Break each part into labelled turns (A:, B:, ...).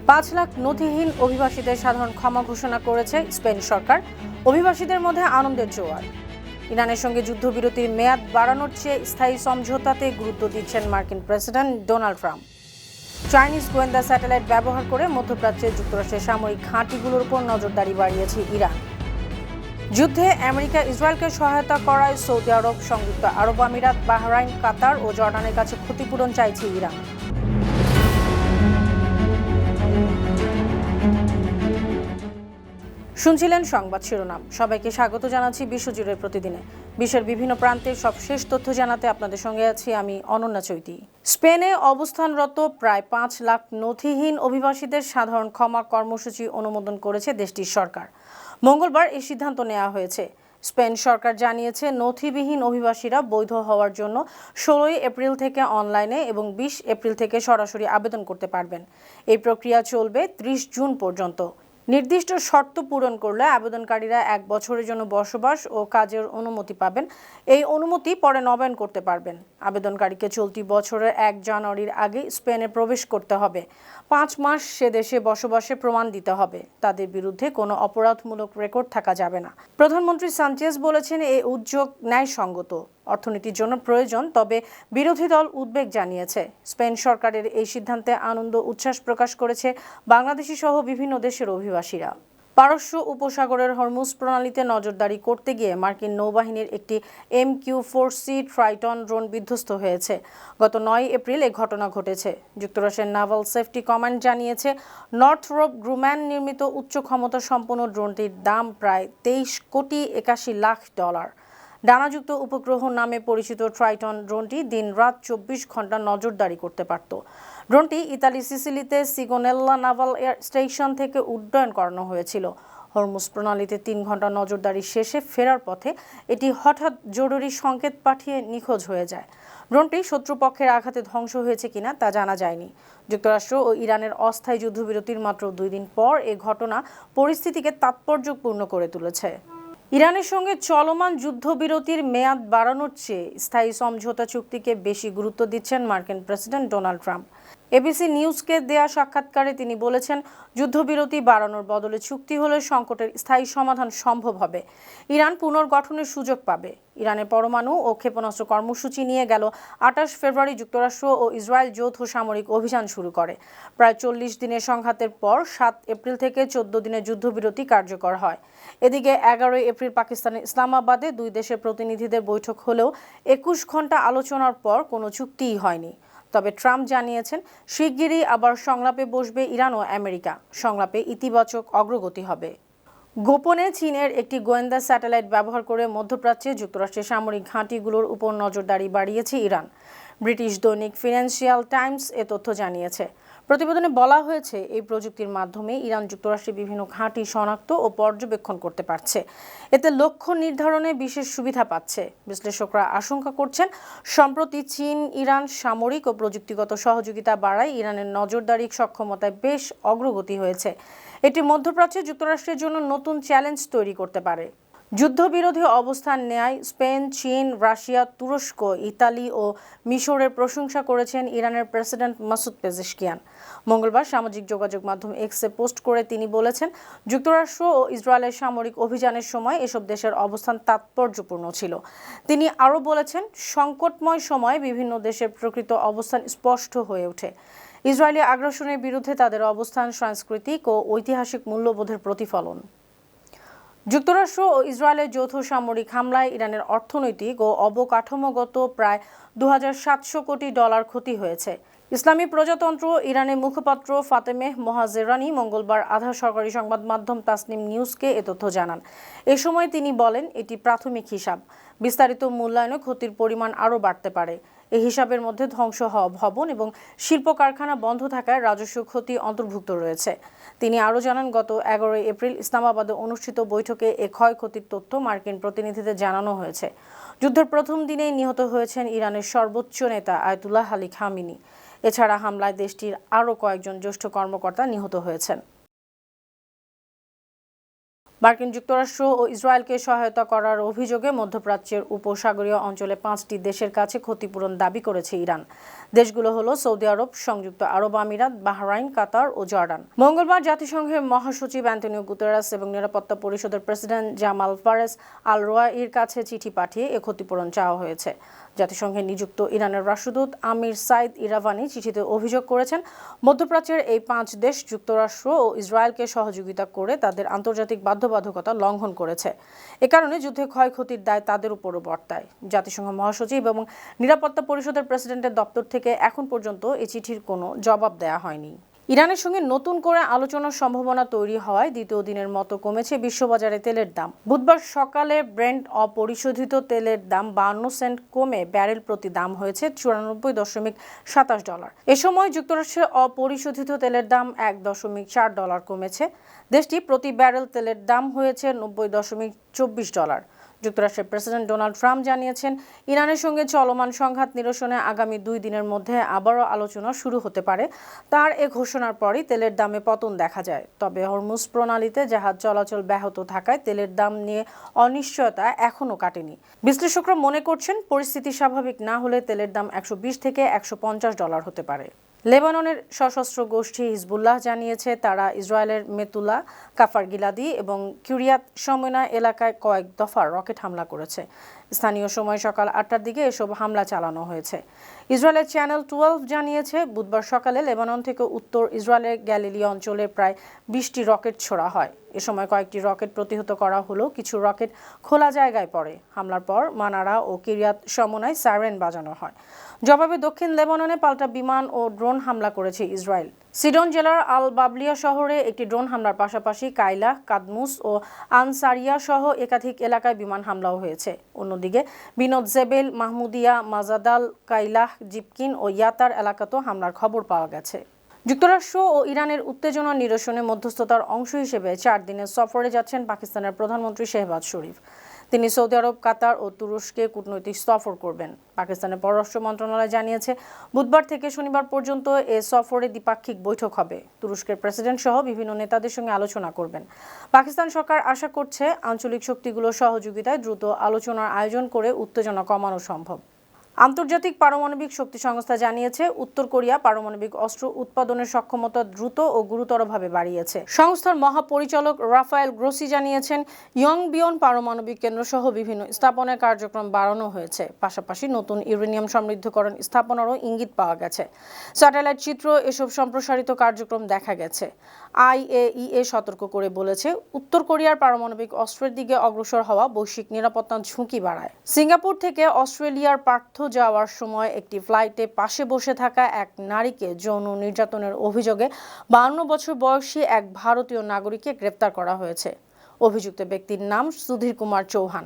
A: 5 লাখ নথিহীন অভিবাসীদের সাধারণ ক্ষমা ঘোষণা করেছে স্পেন সরকার। অভিবাসীদের মধ্যে আনন্দের জোয়ার। ইরানের সঙ্গে যুদ্ধবিরতির মেয়াদ বাড়ানোর চেয়ে স্থায়ী সমঝোতাতে গুরুত্ব দিচ্ছেন মার্কিন প্রেসিডেন্ট ডোনাল্ড ট্রাম্প। চাইনিজ গোয়েন্দা স্যাটেলাইট ব্যবহার করে মধ্যপ্রাচ্যে যুক্তরাষ্ট্রের সামরিক ঘাঁটিগুলোর উপর নজরদারি বাড়িয়েছে ইরান। যুদ্ধে আমেরিকা ইসরায়েলকে সহায়তা করায় সৌদি আরব, সংযুক্ত আরব আমিরাত, বাহরাইন, কাতার ও জর্ডানের কাছে ক্ষতিপূরণ চাইছে ইরান। শুনছিলেন সংবাদ শিরোনাম। সবাইকে স্বাগত জানাচ্ছি বিশ্বজুড়ে প্রতিদিনে। বিশ্বের বিভিন্ন প্রান্তের সবশেষ তথ্য জানাতে আপনাদের সঙ্গে আছি আমি অনন্যা চৈতি। স্পেনে অবস্থানরত প্রায় 5 লাখ নথিহীন অভিবাসীদের সাধারণ ক্ষমা কর্মসূচি অনুমোদন করেছে দেশটির সরকার। মঙ্গলবার এই সিদ্ধান্ত নেওয়া হয়েছে। স্পেন সরকার জানিয়েছে, নথিবিহীন অভিবাসীরা বৈধ হওয়ার জন্য 16 এপ্রিল থেকে অনলাইনে এবং 20 এপ্রিল থেকে সরাসরি আবেদন করতে পারবেন। এই প্রক্রিয়া চলবে 30 জুন পর্যন্ত। নির্দিষ্ট শর্ত পূরণ করলে আবেদনকারীরা 1 বছরের জন্য বসবাস ও কাজের অনুমতি পাবেন। এই অনুমতি পরে নবায়ন করতে পারবেন। আবেদনকারীকে চলতি বছরের 1 জানুয়ারির আগে স্পেনে প্রবেশ করতে হবে। 5 মাস সে দেশে বসবাসের প্রমাণ দিতে হবে। তাদের বিরুদ্ধে কোনো অপরাধমূলক রেকর্ড থাকা যাবে না। প্রধানমন্ত্রী সানচেজ বলেছেন, এই উদ্যোগ ন্যায়সঙ্গত, অর্থনীতির জন্য প্রয়োজন। তবে বিরোধী দল উদ্বেগ জানিয়েছে। স্পেন সরকারের এই সিদ্ধান্তে আনন্দ উচ্ছ্বাস প্রকাশ করেছে বাংলাদেশি সহ বিভিন্ন দেশের অভিবাসীরা। পারস্য উপসাগরের হরমুজ প্রণালীতে নজরদারি করতে গিয়ে মার্কিন নৌবাহিনীর একটি MQ-4C ট্রাইটন ড্রোন বিধ্বস্ত হয়েছে। গত 9 এপ্রিল এই ঘটনা ঘটেছে। যুক্তরাষ্ট্রের নাভাল সেফটি কমান্ড জানিয়েছে, নর্থরপ গ্রুম্যান নির্মিত উচ্চ ক্ষমতা সম্পন্ন ড্রোনটির দাম প্রায় $23.81 লাখ। ডানাযুক্ত উপগ্রহ নামে পরিচিত ট্রাইটন ড্রোনটি দিন-রাত 24 ঘন্টা নজরদারি করতে পারত। ড্রোনটি ইতালি সিসিলিতে সিগোনেল্লা নাভাল এয়ার স্টেশন থেকে উড্ডয়ন করানো হয়েছিল। হরমুজ প্রণালীতে 3 ঘন্টা নজরদারি শেষে ফেরার পথে এটি হঠাৎ জরুরি সংকেত পাঠিয়ে নিখোঁজ হয়ে যায়। ড্রোনটি শত্রুপক্ষের আঘাতে ধ্বংস হয়েছে কিনা তা জানা যায়নি। যুক্তরাষ্ট্র ও ইরানের অস্থায়ী যুদ্ধবিরতির মাত্র 2 দিন পর এ ঘটনা পরিস্থিতিকে তাৎপর্যপূর্ণ করে তুলেছে। ইরানের সঙ্গে চলমান যুদ্ধবিরতির মেয়াদ বাড়ানোর চেয়ে স্থায়ী সমঝোতা চুক্তিকে বেশি গুরুত্ব দিচ্ছেন মার্কিন প্রেসিডেন্ট ডোনাল্ড ট্রাম্প। এবিসি নিউজকে দেয়া সাক্ষাৎকারে তিনি বলেছেন, যুদ্ধবিরতি বাড়ানোর বদলে চুক্তি হলে সংকটের স্থায়ী সমাধান সম্ভব হবে। ইরান পুনর্গঠনের সুযোগ পাবে। ইরানের পরমাণু ও ক্ষেপণাস্ত্র কর্মসূচি নিয়ে গেল 28 ফেব্রুয়ারি যুক্তরাষ্ট্র ও ইসরায়েল যৌথ সামরিক অভিযান শুরু করে। প্রায় 40 দিনের সংঘাতের পর 7 এপ্রিল থেকে 14 দিনের যুদ্ধবিরতি কার্যকর হয়। এদিকে 11 এপ্রিল পাকিস্তানের ইসলামাবাদে 2 দেশের প্রতিনিধিদের বৈঠক হলেও 21 ঘন্টা আলোচনার পর কোনো চুক্তিই হয়নি। তবে ট্রাম্প জানিয়েছেন, শিগগিরই আবার সংলাপে বসবে ইরান ও আমেরিকা। সংলাপে ইতিবাচক অগ্রগতি হবে। গোপনে চীনের একটি গোয়েন্দা স্যাটেলাইট ব্যবহার করে মধ্যপ্রাচ্যে যুক্তরাষ্ট্রের সামরিক ঘাঁটিগুলোর উপর নজরদারি বাড়িয়েছে ইরান। ব্রিটিশ দৈনিক ফিনান্সিয়াল টাইমস এ তথ্য জানিয়েছে। প্রতিবেদনে বলা হয়েছে, এই প্রযুক্তির মাধ্যমে ইরান যুক্তরাষ্ট্রের বিভিন্ন ঘাঁটি শনাক্ত ও পর্যবেক্ষণ করতে পারছে। এতে লক্ষ্য নির্ধারণে বিশেষ সুবিধা পাচ্ছে। বিশ্লেষকরা আশঙ্কা করছেন, সম্প্রতি চীন ইরান সামরিক ও প্রযুক্তিগত সহযোগিতা বাড়ায় ইরানের নজরদারি সক্ষমতায় বেশ অগ্রগতি হয়েছে। এটি মধ্যপ্রাচ্যে যুক্তরাষ্ট্রের জন্য নতুন চ্যালেঞ্জ তৈরি করতে পারে। যুদ্ধবিরোধী অবস্থান নেয় স্পেন, চীন, রাশিয়া, তুরস্ক, ইতালি ও মিশরের প্রশংসা করেছেন ইরানের প্রেসিডেন্ট মাসুদ পেজেশকিয়ান। মঙ্গলবার সামাজিক যোগাযোগ মাধ্যম এক্সে পোস্ট করে তিনি বলেছেন, যুক্তরাষ্ট্র ও ইসরায়েলের সামরিক অভিযানের সময় এসব দেশের অবস্থান তাৎপর্যপূর্ণ ছিল। তিনি আরও বলেছেন, সংকটময় সময়ে বিভিন্ন দেশের প্রকৃত অবস্থান স্পষ্ট হয়ে ওঠে। ইসরায়েলি আগ্রাসনের বিরুদ্ধে তাদের অবস্থান সাংস্কৃতিক ও ঐতিহাসিক মূল্যবোধের প্রতিফলন। যুক্তরাষ্ট্র ও ইসরায়েলের যৌথ সামরিক হামলায় ইরানের অর্থনৈতিক ও অবকাঠামোগত প্রায় $2700 কোটি ক্ষতি হয়েছে। ইসলামী প্রজাতন্ত্র ইরানের মুখপাত্র ফাতেমেহ মোহাজেরানি মঙ্গলবার আধা সরকারি সংবাদ মাধ্যম তাসনিম নিউজকে এ তথ্য জানান। এ সময় তিনি বলেন, এটি প্রাথমিক হিসাব। বিস্তারিত মূল্যায়নে ক্ষতির পরিমাণ আরও বাড়তে পারে। এই হিসাবের মধ্যে ধ্বংস হওয়া ভবন এবং শিল্প কারখানা বন্ধ থাকায় রাজস্ব ক্ষতি অন্তর্ভুক্ত রয়েছে। তিনি আরও জানান, গত 11 এপ্রিল ইসলামাবাদে অনুষ্ঠিত বৈঠকে এ ক্ষয়ক্ষতির তথ্য মার্কিন প্রতিনিধিদের জানানো হয়েছে। যুদ্ধের প্রথম দিনেই নিহত হয়েছেন ইরানের সর্বোচ্চ নেতা আয়াতুল্লাহ আলী খামেনি। এছাড়া হামলায় দেশটির আরও কয়েকজন জ্যেষ্ঠ কর্মকর্তা নিহত হয়েছেন। মার্কিন যুক্তরাষ্ট্র ও ইসরায়েলকে সহায়তা করার অভিযোগে মধ্যপ্রাচ্যের উপসাগরীয় অঞ্চলে 5টি দেশের কাছে ক্ষতিপূরণ দাবি করেছে ইরান। দেশগুলো হলো সৌদি আরব, সংযুক্ত আরব আমিরাত, বাহরাইন, কাতার ও জর্ডান। মঙ্গলবার জাতিসংঘের মহাসচিব অ্যান্টনিও গুতেরাস এবং নিরাপত্তা পরিষদের প্রেসিডেন্ট জামাল ফারেস আল রোয়াইর কাছে চিঠি পাঠিয়ে এ ক্ষতিপূরণ চাওয়া হয়েছে। জাতিসংঘে নিযুক্ত ইরানের রাষ্ট্রদূত আমির সাইদ ইরাভানি চিঠিতে অভিযোগ করেছেন, মধ্যপ্রাচ্যের এই 5 দেশ যুক্তরাষ্ট্র ও ইসরায়েলকে সহযোগিতা করে তাদের আন্তর্জাতিক বাধ্যবাধকতা লঙ্ঘন করেছে। এ কারণে যুদ্ধে ক্ষয়ক্ষতির দায় তাদের উপরও বর্তায়। জাতিসংঘ মহাসচিব এবং নিরাপত্তা পরিষদের প্রেসিডেন্টের দপ্তর থেকে এখন পর্যন্ত এই চিঠির কোনো জবাব দেওয়া হয়নি। ইরানের সঙ্গে নতুন করে আলোচনার সম্ভাবনা তৈরি হওয়ায় দ্বিতীয় দিনের মতো কমেছে বিশ্ববাজারে তেলের দাম। বুধবার সকালে ব্রেন্ট অপরিশোধিত তেলের দাম 52 সেন্ট কমে ব্যারেল প্রতি দাম হয়েছে $94.27। এ সময় যুক্তরাষ্ট্রে অপরিশোধিত তেলের দাম $1.4 কমেছে। দেশটি প্রতি ব্যারেল তেলের দাম হয়েছে $90.24। যুক্তরাষ্ট্রের প্রেসিডেন্ট ডোনাল্ড ট্রাম্প জানিয়েছেন, ইরানের সঙ্গে চলমান সংঘাত নিরসনে আগামী 2 দিনের মধ্যে আবারও আলোচনা শুরু হতে পারে। তার এ ঘোষণার পরই তেলের দামে পতন দেখা যায়। তবে হরমুজ প্রণালীতে জাহাজ চলাচল ব্যাহত থাকায় তেলের দাম নিয়ে অনিশ্চয়তা এখনও কাটেনি। বিশ্লেষকরা মনে করছেন, পরিস্থিতি স্বাভাবিক না হলে তেলের দাম $120 থেকে $150 হতে পারে। লেবাননের সশস্ত্র গোষ্ঠী হিজবুল্লাহ জানিয়েছে, তারা ইসরায়েলের মেতুলা, কাফার গিলাদি এবং কিরিয়াত শমনা এলাকায় কয়েক দফা রকেট হামলা করেছে। স্থানীয় সময় সকাল 8টার দিকে এসব হামলা চালানো হয়েছে। ইসরায়েলের চ্যানেল 12 জানিয়েছে, বুধবার সকালে লেবানন থেকে উত্তর ইসরায়েলের গ্যালিলি অঞ্চলে প্রায় 20টি রকেট ছোড়া হয়। এ সময় কয়েকটি রকেট প্রতিহত করা হলেও কিছু রকেট খোলা জায়গায় পড়ে। হামলার পর মানারা ও কিরিয়াত শমনায় সাইরেন বাজানো হয়। জবাবে দক্ষিণ লেবাননে পাল্টা বিমান ও ড্রোন হামলা করেছে ইসরায়েল। সিডন জেলার আল বাবলিয়া শহরে একটি ড্রোন হামলার পাশাপাশি কাইলা, কাদমুস ও আনসারিয়া সহ একাধিক এলাকায় বিমান হামলাও হয়েছে। অন্যদিকে বিনোদ জেবেল, মাহমুদিয়া, মাজাদাল, কাইলাহ, জিপকিন ও ইয়াতার এলাকাতেও হামলার খবর পাওয়া গেছে। যুক্তরাষ্ট্র ও ইরানের উত্তেজনা নিরসনে মধ্যস্থতার অংশ হিসেবে 4 দিনের সফরে যাচ্ছেন পাকিস্তানের প্রধানমন্ত্রী শেহবাজ শরীফ। তিনি সৌদি আরব, কাতার ও তুরস্কে কূটনৈতিক সফর করবেন। পাকিস্তানের পররাষ্ট্র মন্ত্রণালয় জানিয়েছে, বুধবার থেকে শনিবার পর্যন্ত এ সফরে দ্বিপাক্ষিক বৈঠক হবে। তুরস্কের প্রেসিডেন্ট সহ বিভিন্ন নেতাদের সঙ্গে আলোচনা করবেন। পাকিস্তান সরকার আশা করছে, আঞ্চলিক শক্তিগুলোর সহযোগিতায় দ্রুত আলোচনার আয়োজন করে উত্তেজনা কমানো সম্ভব। আন্তর্জাতিক পারমাণবিক শক্তি সংস্থা জানিয়েছে, উত্তর কোরিয়া পারমাণবিক অস্ত্র উৎপাদনের সক্ষমতা দ্রুত ও গুরুতরভাবে বাড়িয়েছে। সংস্থার মহাপরিচালক রাফায়েল গ্রোসি জানিয়েছেন, ইয়ংবিয়ন পারমাণবিক কেন্দ্র সহ বিভিন্ন স্থাপনার কার্যক্রম বাড়ানো হয়েছে। পাশাপাশি নতুন ইউরেনিয়াম সমৃদ্ধকরণ স্থাপনারও ইঙ্গিত পাওয়া গেছে। স্যাটেলাইট চিত্র এসব সম্প্রসারিত কার্যক্রম দেখা গেছে। IAEA সতর্ক করে বলেছে, উত্তর কোরিয়ার পারমাণবিক অস্ত্রের দিকে অগ্রসর হওয়া বৈশ্বিক নিরাপত্তার ঝুঁকি বাড়ায়। সিঙ্গাপুর থেকে অস্ট্রেলিয়ার পার্থ যাওয়ার সময় একটি ফ্লাইটে পাশে বসে থাকা এক নারীকে যৌন নির্যাতনের অভিযোগে 52 বছর বয়সী এক ভারতীয় নাগরিককে গ্রেপ্তার করা হয়েছে। অভিযুক্ত ব্যক্তির নাম Sudhir Kumar Chauhan.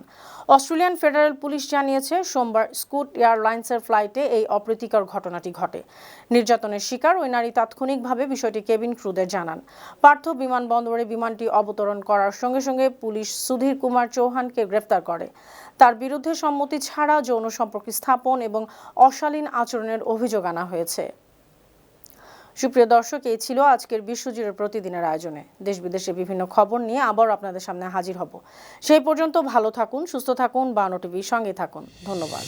A: Australian Federal Police জানিয়েছে, সোমবার স্কুট এয়ারলাইন্সের ফ্লাইটে এই অপ্রীতিকর ঘটনাটি ঘটে। নির্যাতনের শিকার ওই নারী তাৎক্ষণিকভাবে বিষয়টি কেবিন ক্রুদের জানান। পার্থ বিমানবন্দরে বিমানটি অবতরণ করার সঙ্গে সঙ্গে পুলিশ সুধীর কুমার চৌহানকে গ্রেপ্তার করে। তার বিরুদ্ধে সম্মতি ছাড়া যৌন সম্পর্ক স্থাপন এবং অশালীন আচরণের অভিযোগ আনা হয়েছে। সুপ্রিয় দর্শক, এই ছিল আজকের বিশ্বজুড়ে প্রতিদিনের আয়োজনে। দেশ বিদেশে বিভিন্ন খবর নিয়ে আবার আপনাদের সামনে হাজির হব। সেই পর্যন্ত ভালো থাকুন, সুস্থ থাকুন, বানো টিভির সঙ্গে থাকুন। ধন্যবাদ।